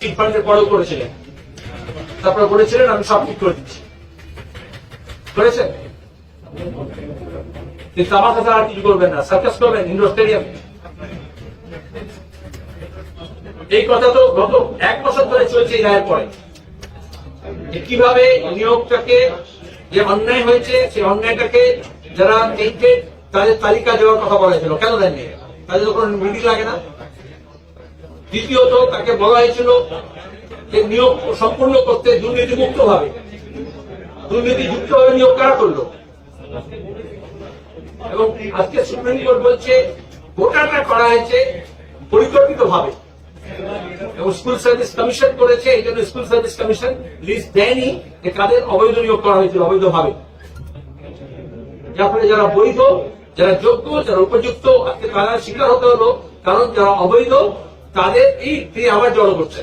চিটফান্ডের পরেও করেছিলেন, তারপরে বলেছিলেন আমি সব ঠিক করে দিচ্ছি, করেছেন। কিন্তু আমার কাছে আর কিছু করবেন না, সার্কাস করবেন ইন্ডোর স্টেডিয়াম। এই কথা তো গত 1 বছর ধরে চলছে এই রায়ের পরে। কিভাবে নিয়োগটাকে যে অন্যায় হয়েছে সেই অন্যায়টাকে যারা টেন্টেড তাদের তালিকা দেওয়ার কথা বলা হয়েছিল, কেন দেননি? তাদের তো কোনো মিটিং লাগে না। দ্বিতীয়ত তাকে বলা হয়েছিল যে নিয়োগ সম্পূর্ণ করতে দুর্নীতিমুক্ত ভাবে, দুর্নীতিযুক্ত ভাবে নিয়োগ কারা করলো? এবং আজকে সুপ্রিম কোর্ট বলছে গোটাটা করা হয়েছে পরিকল্পিত ভাবে, এবং স্কুল সার্ভিস কমিশন করেছে। এই জন্য স্কুল সার্ভিস কমিশন লিস্ট দেয়নি যে কাদের অবৈধ নিয়োগ করা হয়েছিল অবৈধভাবে। যার ফলে যারা বৈধ, যারা যোগ্য, যারা উপযুক্ত, আজকে তারা শিকার হতে হলো, কারণ যারা অবৈধ তাদের এই আবার জড়ো করছে।